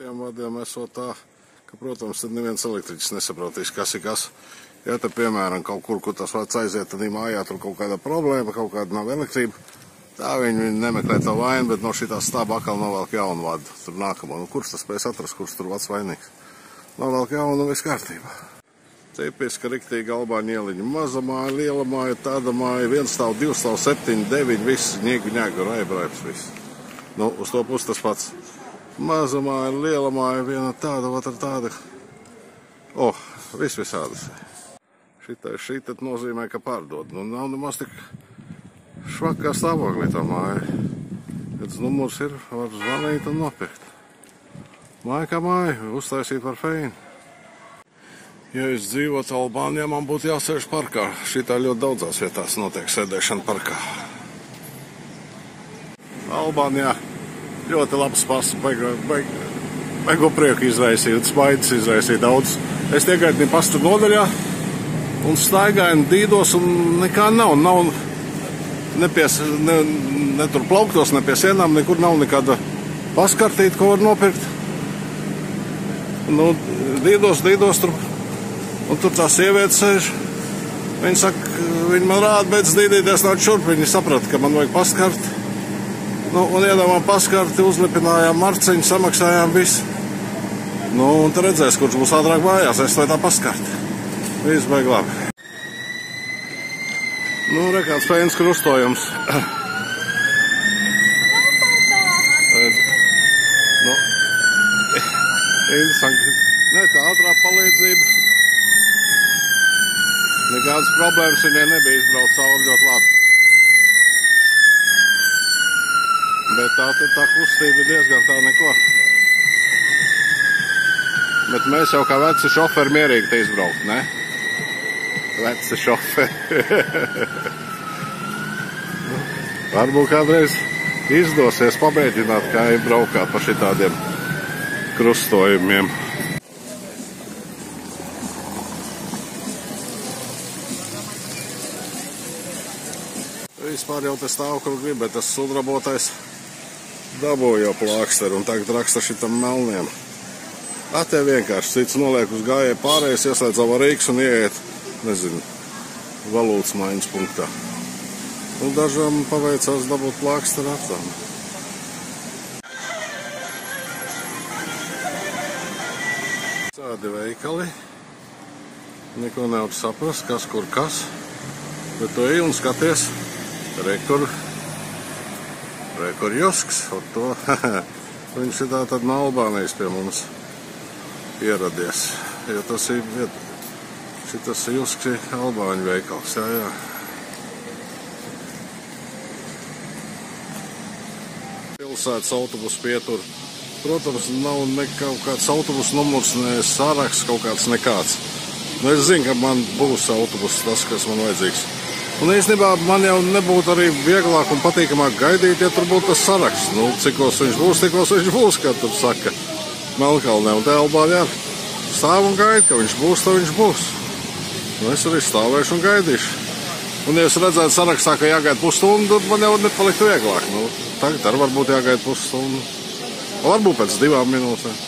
tiem vadiem esot tā, ka, protams, tad neviens elektriķis nesaprotīs, kas ir kas. Ja te, piemēram, kaut kur tas vārds aiziet, tad mājā tur kaut kāda problēma, kaut kāda nav elektrība, tā viņi nemeklē to vainu, bet no šitā stāba atkal novelk jaunu vadu, tur nākamo. Nu, kurš tas spēs atrast, kurš tur vads vainīgs? Novelk jaunu un viss kārtībā. Tipiska riktīga Albāņu ieliņa. Maza māja, liela māja, tāda māja, 1 stāv, 2 stāv, 7, 9, viss, ņēgu, raibraips, viss. Nu, uz to pusi tas pats. Maza māja, liela māja, viena tāda, otra tāda. Viss visādas. Šitad nozīmē, ka pārdod. Nu, nav nemaz tik švakā stāvoklī tā māja. Kad numurs ir, var zvanīt un nopirkt. Māja kā māja, uztaisīt par feinu. Ja es dzīvotu Albānijā, man būtu jāsēž parkā. Šitā ļoti daudzās vietās notiek sēdēšana parkā. Albānijā ļoti labs pasts, baigo prieku izraisīt, smaidas izraisīt daudz. Es iegaidu pastu nodaļā un staigāju un dīdos un nekā nav. Ne tur plauktos, ne pie sienām, nekur nav nekāda paskartīta, ko var nopirkt. Nu, dīdos tur. Un tur tā sieviete sēž. Viņa saka, viņa man rāda, beidz dīdīties nāk šurp. Viņa saprata, ka man vajag paskart. Nu, un iedomām paskarti, uzlipinājām marciņu, samaksājām visu. Nu, un tad redzēs, kurš būs ātrāk mājās, es vai tā paskarti. Viss baigi labi. Nu, re, kāds pēns krustojums. Redz. Nu, interesanti. Ne, tā ātrā palīdzība. Nekādas problēmas viņai nebija, izbraukt cauri ļoti labi. Bet tā kustība ir diezgan tā neko. Bet mēs jau kā veci šoferi mierīgi te izbraukt, ne? Veci šoferi. Varbūt kādreiz izdosies pamēģināt, kā ir braukāt pa šitādiem krustojumiem. Vispār jau te stāv, kur grib, bet tas sudrabotais dabūja jau plāksteri un tagad raksta šitam melniem. Te vienkārši cits noliek uz gājēju pārējais, ieslēdz avarīgs un ieiet, nezinu, valūtas maiņas punktā. Un dažam paveicās dabūt plāksteri atām. Tādi veikali. Neko nevar saprast, kas kur kas. Bet tu ej un skaties. Rekur Josks, viņš ir tā tad no Albānijas pie mums ieradies, jo tas ir šitas Josks ir Albāņu veikals, jā. Pilsētas autobusu pietur, protams, nav kaut kāds autobusu numurs, ne saraksts kaut kāds nekāds. Nu, es zinu, ka man būs autobus tas, kas man vajadzīgs. Un īstenībā man jau nebūtu arī vieglāk un patīkamāk gaidīt, ja tur būtu tas saraksts. Nu, cikos viņš būs, kā tur saka Melnkalnē. Un te Albāņā stāv un gaida, ka viņš būs, tad viņš būs. Nu, es arī stāvēšu un gaidīšu. Un ja es redzētu sarakstā, ka jāgaida pusstundu, tad man jau nepaliktu vieglāk. Nu, tagad arī varbūt jāgaida pusstundu. Varbūt pēc 2 minūtēm.